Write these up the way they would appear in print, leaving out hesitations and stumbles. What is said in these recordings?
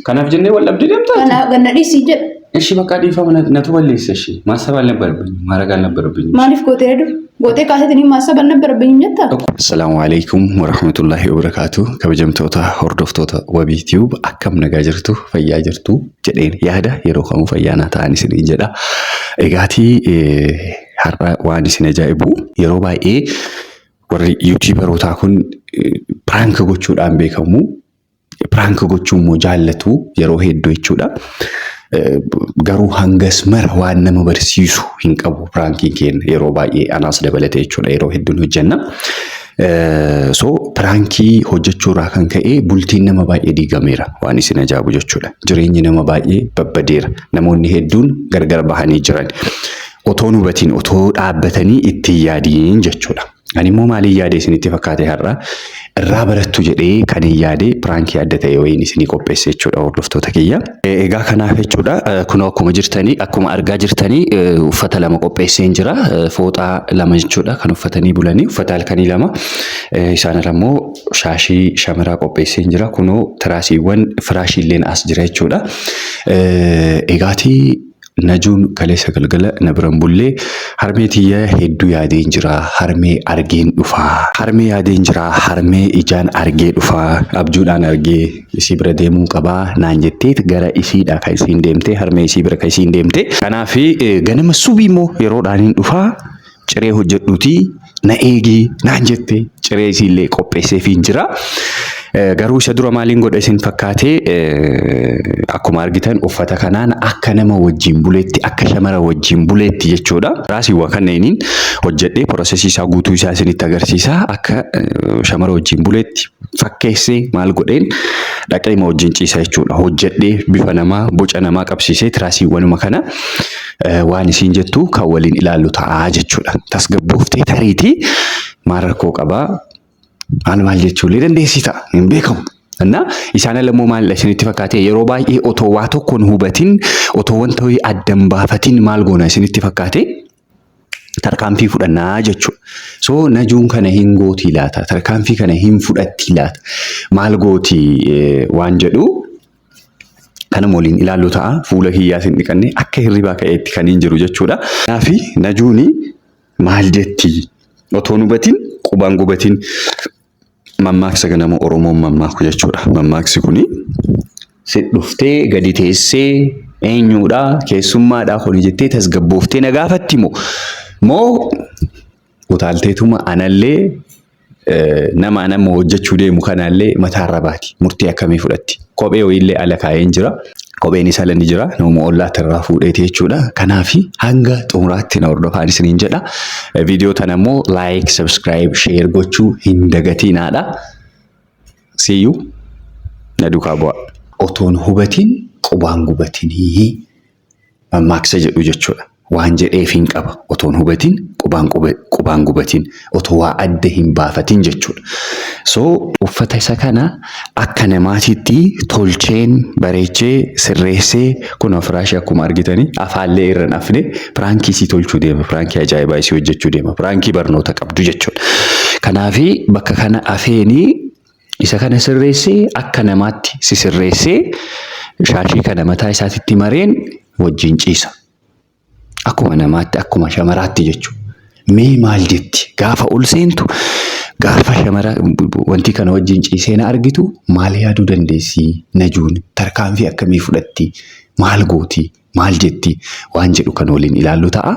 كناف جنة ولا بدي دمتا كنا قلنا سيجل إيش بقى دي فمنا نتوالي إيش ما سبب نبربني ما رجال نبربني ما نفكو تيرو قوتي كاهدني ما سبب نبربني جتا. السلام عليكم ورحمة الله وبركاته كبجمتوتا هردفتوتا وبيتيوب أكم نجاجرتو فياجرتو جدين يهدا يروخمو فيانا تاني سنين جدا إجاتي har'a waan isin ajaa'ibu yeroo baay'ee warri yuutuubaroota kun prank gochuudhaan beekamu. Prank gochuun moo jaallatu yeroo hedduu jechuudha. Garuu hangas mara waan nama barsiisu hin qabu prankiin keenya yeroo baay'ee anaas dabalatee jechuudha yeroo hedduun hojjenna. So prankii hojjechuurraa kan ka'e bultiin nama baay'ee diigameera waan isin ajaa'ibu jechuudha. Jireenyi nama baay'ee babbadeera. Namoonni hedduun gargar bahanii jiran. Otoon hubatiin otoo dhaabbatanii itti yaadiin jechuudha. Ani immoo maaliin yaadee isinitti fakkaate har'a irraa barattu jedhee kan hin yaade pirankii adda ta'e wayiin isinii qopheesse jechuudha hordoftoota kiyya. Egaa kanaaf jechuudha kun akkuma argaa jirtanii uffata lama qopheesseen jira. Fooxaa lama jechuudha kan uffatanii bulanii uffata halkanii lama. Isaan immoo shaashii shamaraa qopheesseen jira. Kunoo tiraasiiwwan firaashiilleen as jira jechuudha. Egaatii Najuun kaleessa galgala na biran bullee harmee tiyya hedduu yaadeen jira. Harmee argeen dhufaa. Harmee yaadeen jira. Harmee ijaan argee dhufaa. Abjuudhaan argee isii bira deemuu qabaa naan jetteet gara isiidha kan isiin deemte. Harmee isii bira kan isiin deemte. Kanaaf ganama subii immoo yeroodhaan hin dhufaa. Ciree hojjedhuutii na eegii naan jette. Ciree isiillee qopheesseefiin jira. Garuu isa dura maaliin godha isin fakkaatee akkuma argitan uffata kanaan akka nama wajjin buleetti akka shamara wajjin buleetti jechuudha. Raasiiwwan kanneeniin hojjedhee piroosesii isaa guutuu isaa isinitti agarsiisa. Akka shamara wajjin buleetti fakkeessee maal godheen dhaqee ima wajjin ciisa jechuudha. Hojjedhee bifa namaa boca namaa qabsiisee tiraasiiwwanuma kana waan isiin jettu kan waliin ilaallu ta'a jechuudha. Tasgabbooftee tariitii maal rakkoo qabaa. Maal jechuun dandeessita hin beekamu. Innaa isaan lammoo maal isinitti fakkaatee yeroo baay'ee otoo waa tokkoon hubatiin otoo wanta wayii addan baafatiin maal goona isinitti fakkaatee tarkaanfii fudhannaa jechuudha. So najuun kana hin gootii laata tarkaanfii kana hin fudhatti laata maal gootii waan jedhu kana waliin ilaallu ta'a fuula kiyyaas hin dhiqanne akka hirribaa ka'eetti kan hin jiru jechuudha. Kanaaf najuuni maal jetti otoon hubatiin qubaan gubatiin. Mammaaksa ganama Oromoon mammaaku jechuudha. Mammaaksi kuni si dhuftee gadi teessee eenyuudha keessummaadhaa kuni jettee tasgabbooftee na gaafatti moo utaalteetuma anallee nama hojjechuu deemu kanallee mataarra baati. Murtii akkamii fudhatti? Kophee wayiillee ala kaa'een jira. Kopheen isaa lani jira. Nama ollaatti irraa fuudheeti jechuudha. Kanaaf hanga xumuraatti na hordofaa isiniin jedha. Viidiyoo tana immoo like, subscribe, share gochuu hin dagatinaadha. See you. Na duukaa bu'a. Otoon hubatiin qubaan gubatinii mammaaksa jedhu jechuudha. Waan jedheef hin qaba. Otoon hubatiin qubaan gubatiin otoo waa adda hin baafatiin jechuudha. So uffata isa kana akka namaatitti tolcheen bareechee sirreessee kun firaashii akkuma argitanii afaallee irra nafne pirankii si tolchuu deema. Pirankii ajaa'ibaa isii hojjechuu deema. Pirankii barnoota qabdu jechuudha. Kanaafi bakka kana afeenii isa kana sirreessee akka namaatti si sirreessee shaashii kana mataa isaatitti mareen wajjin ciisa. Akkuma namaatti akkuma shamaraatti jechuudha. Mee maal jetti gaafa ol seentu gaafa shamara wanti kana wajjin ciisee na argitu maal yaaduu dandeessi najuun tarkaanfii akkamii fudhatti maal gooti maal jetti waan jedhu kan waliin ilaallu ta'a.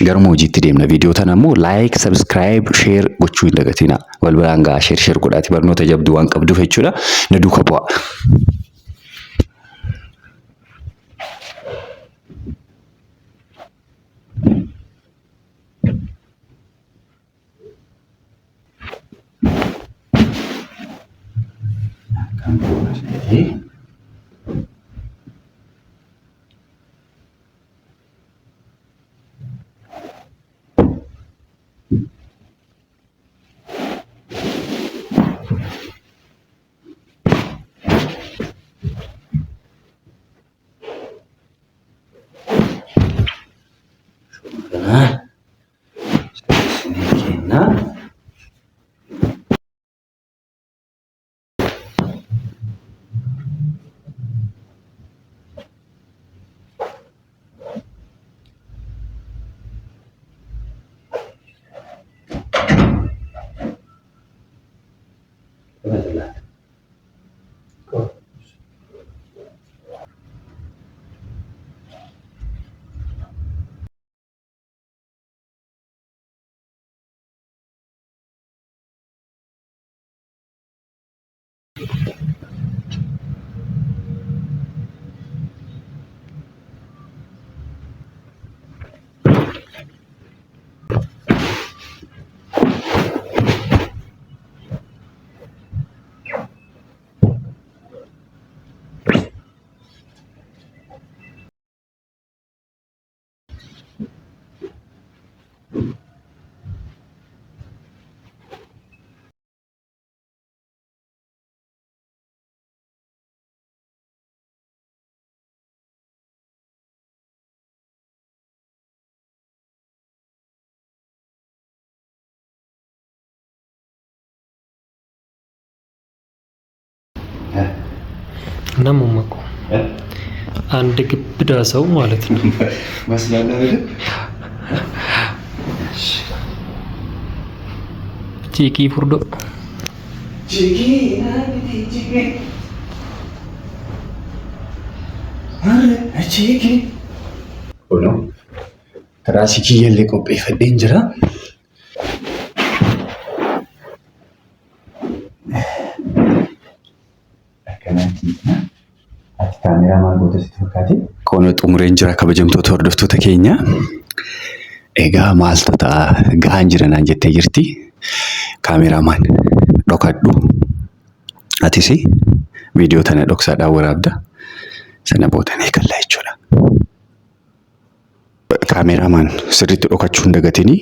Garuma hojiitti deemna. Viidiyoo tana immoo like, subscribe, share gochuu hin dagatina. Wal biraan gaa share godhaati barnoota jabduu waan qabduuf jechuudha. Na duuka bu'a. ናሙማ እኮ አንድ ግብዳ ሰው ማለት ነው መስላለ አይደል? ቺኪ ፉርዶ ቺኪ አረ ቺኪ ሆኖ ራሲኪ የለ ቆጴ ፈደኝ ጅራ Kaameramaan goota sitti fakkaate. Koona xumureen jira kabajamtoota hordoftoota keenya. Egaa maaltu ta'a gahaan jira naan jettee jirti. Kaameramaan dhokadhu. Atis viidiyoo tana dhoksaadhaan waraabda. Sana boodanii kallaa jechuudha. Kaameramaan sirriitti dhokachuu hin dagatinii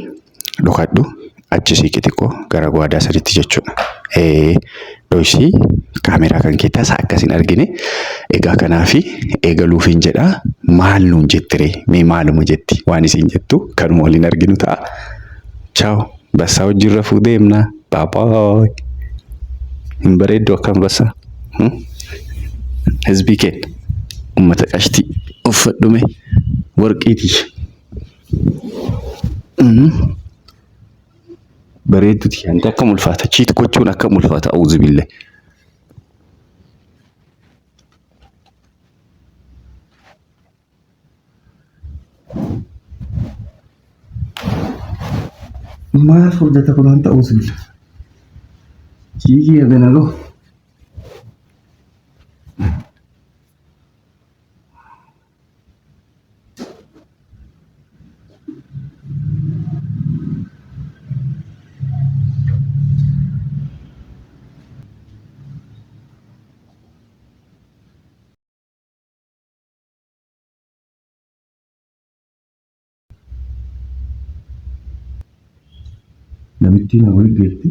dhokadhu. Achi siqi xiqqoo gara gwaadaa sirriitti jechuudha. Dhoysii kaameraa kan keettaas akkasiin argine egaa kanaafi eegaluufiin jedha maal nuun jettire mee maaluma jetti waan isin jettu kanuma waliin arginu ta'a. Ciao bassaa wajjin rafuu deemna baabaay hin bareeddu akkam bassaa hizbii kenna ummata qashtii uffadhume warqiiti bareedduti ante akkam ulfaata chiit gochuun akkam ulfaata auzu billee maal furdata kun anta auzu billee chiikii aganaloo Namittiin awwal geetti.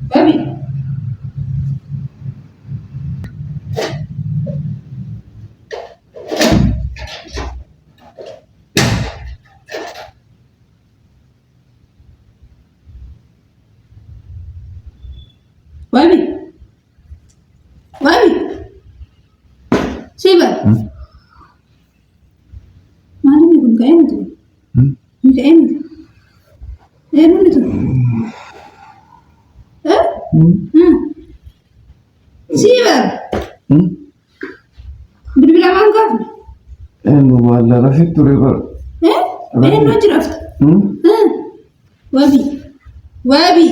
Babi. Babi. Babi. Siapa? Mana ni kun kain tu? Ni kain. Mana tu? Siapa? Berbila mangkap? Wala rafit tu rebar. No jiraf. Wabi. Wabi.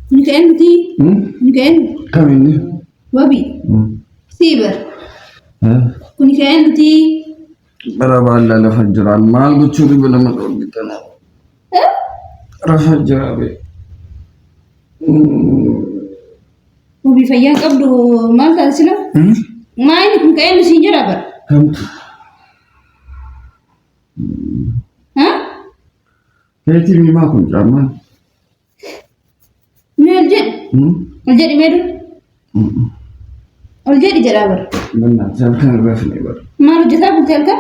Ni kain ti? Ni kain? Kami ni. Wabi. Siapa? Ni kain ti? Baraballa lafa jiraan maal gochuu dhiba nama dhoorbitan rafa jiraabe Wabi fayyaan qabdu maal taasisa? Maayini kun ka'een si jira bar? kamtu keetii mimaa kun caammaan Ni aljedhi meedu? Aljedhi jedhaa bar? mannaa jalkan rafne bar Maal hojjetaa bultee halkan?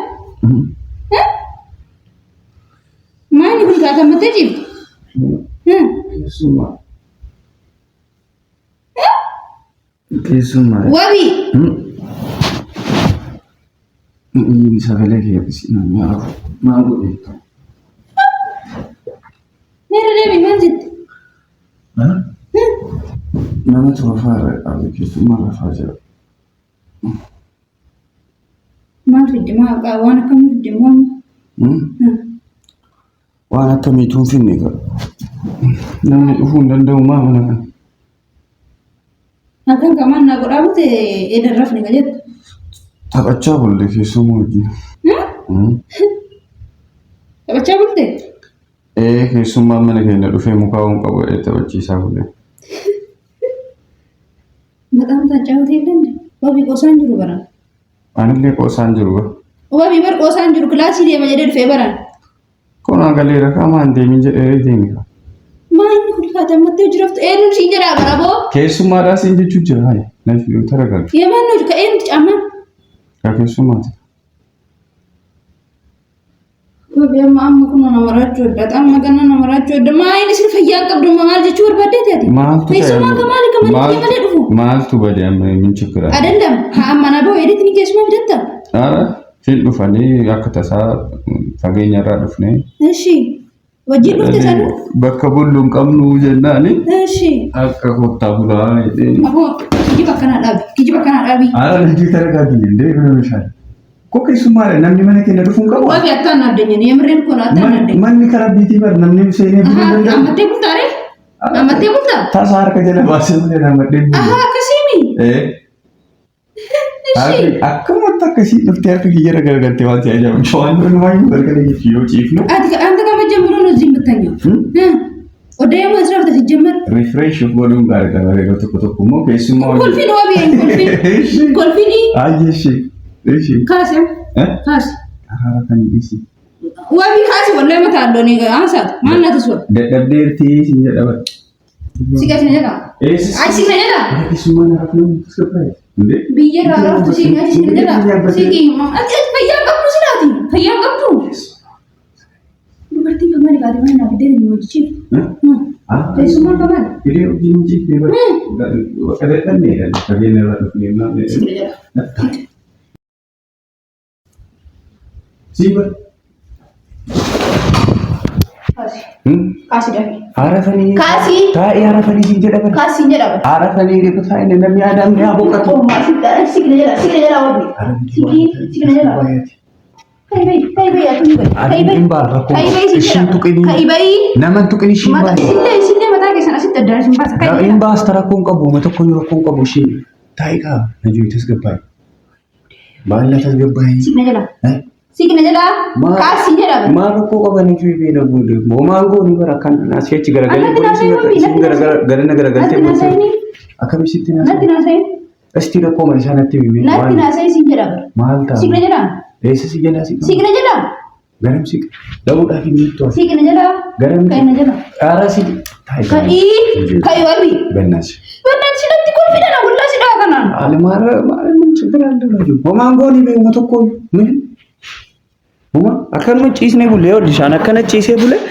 ما يقول لك أنت ما تجيب وبي سألك يا بس ما أقول نرى ليه بمنزل ما توفى على كيس ما رفاجأ ما في الدماغ وأنا كم في الدماغ وأنا كميتون في النقا نحن نفهم دندو ما هنا هكذا كمان نقول أبوت إذا رفني كجد تبغى ولا في سموجي تبغى تقول في سما من كنا في مكان قبل تبغى سافر مكان تجاوز هيلن وابي قوسان جرو برا أنا اللي قوسان جرو وابي بر قوسان جرو كلاس اللي ما جدير في برا كون أقول لك ما عندي من جدير ديني ما إني كل هذا ما تجربت إيه نمشي جرا برا بو كيس ما راس إنجي تجرا هاي نفي ترى قال يا ما نوج كأين تجمع كيس ما وابي ما أم كنا نمرات جودة أم كنا نمرات جودة ما إني سلف هيا قبل ما أجي شور بدي تدي ما كيس ما كمان يدفو ما تبغى يعمل من شكرا أدلهم ها أما أنا بو إيدي كيس ما بدي في دفعني أكتسا فجين يرى دفني إيشي وجيب دفتة بكبولون كمنو جناني إيشي أكو تابولا يدين أبو كيجي بكنا أبي أنا نجي ترى قاعدين ده كنا مشان كوكي سمارة نمني من كنا دفون كم وابي أتانا الدنيا يمرين كنا أتانا الدنيا من كرب بيتي بر نمني مسيني بيجي أما تقول تاري أما تقول تار تاسار كجلا باسم ده نمدين كسيمي أكمل تكسي نفتح في كيجرا كرا كتير واجي أجا شوان بنواي بركة يجيو تشيفنو أنت كم جمرون نزيم بتانيو ودايا ما أسرع تجمر ريفرش بولون باركة باركة تكتو كمو بيسمو كل فين وابي كل فيني أيشي إيشي كاسم كاس هاركني إيشي وابي كاس ولا ما تعدوني أنسات ما نتسوى دبديرتي سنجد أبد سيكا سنجدا أي سيكا سنجدا كيسمو نرفلون تسكبر بيجي راه تو سيكا سنجدا سيكي ما أنت فيا قبل سناتي فيا قبل berarti kemana kali mana nak dia ni wajib. Saya semua kawan. Ini wajib ni ber. Ada kan ni kan? Bagian dalam ni mana? Siapa? Kasih dah. Arafani. Kasih. Tak, Arafani sih jadi apa? Kasih je dah. Arafani dia tu saya ni nama Adam ni apa kat? Oh masih dah. Sikit je lah wajib. Sikit je lah. Kai bay ya tuni bay. Kai bay. Kai bay sih. Kai bay. Nama tu kini Shimba. Sini mata ke sana situ dah Shimba. Kai. Shimba setara kong kabu, mata kong rokong kabu Shim. Tai ka, naju itu segapai. Bala segapai. Sikit je lah. Sikit je lah. Kasih je lah. Maru kong kabu naju ibu na bunde. Momango ni berakan nasi cik gara-gara. Gara-gara cik. Akan mesti tina. Nanti nasi. Estira koma di sana TV. Nanti nasi sikit je lah. Mahal tak? Sikit je lah. Desa sih jadi sih. Sikit je lah. Garam sih. Dah udah ini tu. Sikit je lah. Garam. Kai je lah. Arah sih. Kai wabi. Benar. Benar sih nanti kau tidak nak ulas dah kanan. Alemar mencegah anda lagi. Momango ni be motor kau. Moma akan mencis ni boleh. Di sana kan cis boleh.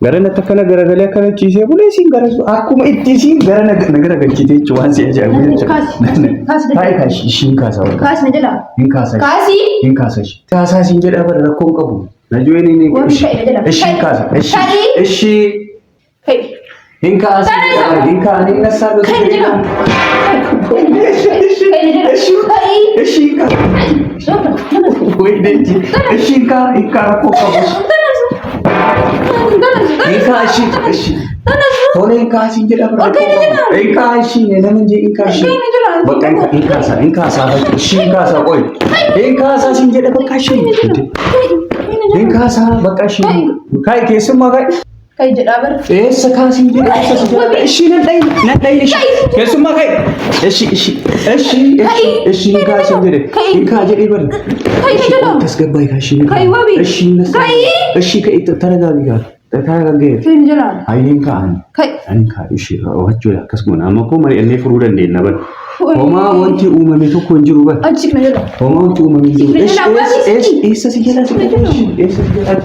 Gara-gara nak kena gara-gara kena cis boleh sih. Gara-gara aku mau itu sih. Gara-gara kita cuan sih aja. Kasih. Kai kasih singkat sahaja. Kasih je lah. Kasih. Kasih. Kasih. Kasih sih jadi apa? Rakong kabu. Najwa ini. Kasih. Kasih. Kai. Hingga asal, hingga ni nasab. Kai je lah. Hingga rakong kabu. Tolong kasih je apa? Kasih ni nama je kasih. Bukan kasih. Hingga sah koi. Hingga sah sih je apa kasih. Hingga sah bakasih. Kai kesem magai. Kai je dah ber. Sekasih je. Ishi nanti. Kesem magai. Ishi kasih je. Hingga jadi ber. Kai je dah. Tersegabai kasih. Kai wabi. Ishi ke itu teragam. Teragam ge. Kai je lah. Hingga an. Kai. Hingga ishi. Wajib lah. Kasih mana? Aku mari ini furudan dia, nabar. Homaa wanti uumame tokko hin jiru bara. Achi kana jira. Homaa wanti uumame hin jiru. Eessa si jala si jala? Eessa si jala?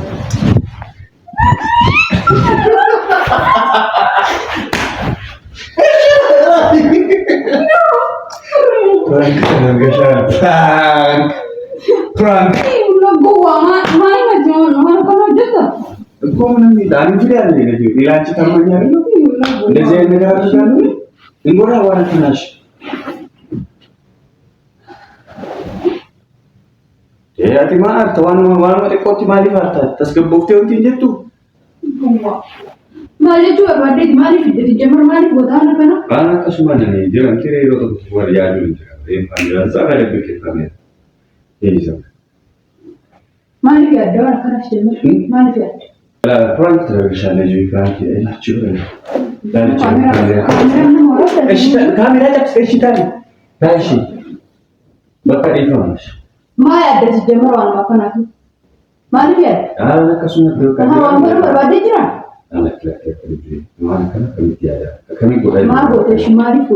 Prank. Como namni daani jira ne ne ilaachi tamanya ne እንደዚህ አይነት ነገር አድርጋለሁ እንጎራ ዋራተናሽ ያቲማ አርተዋን ማማር መጥቆት ማሊ ፈርታ ተስገቦፍቴው እንጀቱ ማለቱ ወራዴት ማሊ ፍደት ጀመር ማሊ ቦታ ነበር አና ከሱማን ne ጀራም ትሬ ሮቶ ወር ያሉ እንጀራ ይሄን ያዛ አለብክ ከመ ይይዘው ማሊ ያደው አከራሽ ጀመር ማሊ ያደ ፍራንክ ተረጋግሻለሁ ፍራንክ እላችሁ ካሜራ ጠቅሰሽ ታዲያ ታይሽ በቃ ይፈማሽ ማ ያደስ ጀመረዋል ማከናቱ ማለት ያ አለ ከሱ ነው ከማን በርባዴ ጅራ አለ ከለከለ ማን ከሚያዳ ከሚጎዳ ማጎተሽ ማሪፎ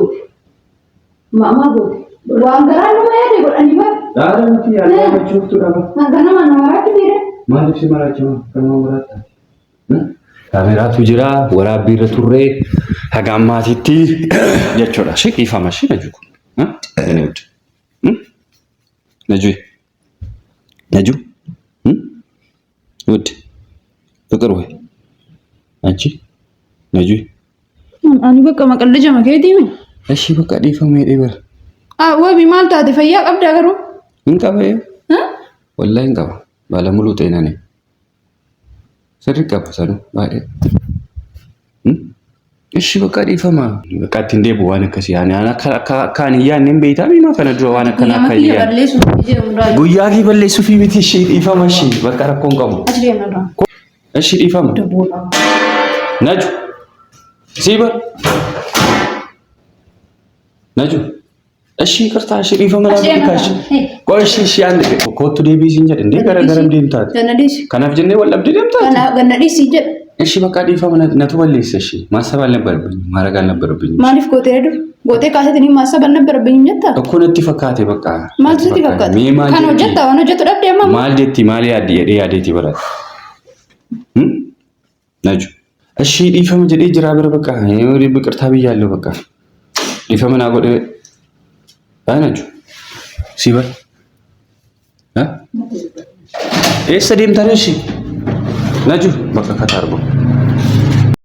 ማማ ጎት ዋንገራ ነው ያደ ጎዳኒ ባ ዳረንቲ ያላችሁ ተራባ ገና ማን ማራት ቢረ ማን ሲማራቸው ከማውራት ካሜራቱ ጅራ ወራቢረ ቱሬ ሀጋማቲቲ jechuudha shi ifama shi naju ነጁ ነጁ ነጁ ውድ ፍቅር ወይ አንቺ ነጁ አኒ በቃ መቀለጃ መከየት ይሁን እሺ በቃ ዲፈም ይደበር ወቢ ማልታ ተፈያ ቀብዳ ገሩ እንቀበ ወላሂ እንቀበ ባለሙሉ ጤና ነኝ ሰድቀ ፈሰዱ ባይ እሺ በቃ ዲፈማ በቃ እንዴ በዋነ ከሲ ያኔ አና ካን ያኔም ቤታሚ ማፈነዱ ዋነ ከና ካያ ጉያጊ በለሱ ፊ ቤት እሺ ዲፈማ እሺ በቃ ረኮን ቀሙ እሺ ዲፈማ ነጁ ሲባ ነጁ እሺ ይቅርታ እሺ ዲፈማ ለምካሽ ቆይሽ እሺ አንድ ኮቱ ዴቢስ እንጀ እንዴ ገረገረም ዴምታት ከነዲስ ከናፍ ጀኔ ወለብ ዴምታት ከነዲስ ይጀ እሺ በቃ ዲፈማ ነቱ ወለይስ እሺ ማሰብ አልነበረብኝ ማረግ አልነበረብኝ ማሊፍ ጎቴ ሄዱ ጎቴ ካሰተኒ ማሰብ አልነበረብኝ ነታ እኮ ነቲ ፈካቴ በቃ ማልቲ ፈካቴ ካኖ ጀታ ወነ ጀቱ ደብደማ ማልጀቲ ማሊ ያዲ ያዲቲ በላት ነጁ እሺ ዲፈማ ጀዴ ጅራ ብረ በቃ ይወሪ ብቅርታ ብያለሁ በቃ ዲፈማ ናጎደ አይነጁ ሲበል ኤሰ ዴም ታረሺ ነጁ በቃ ከታርጎ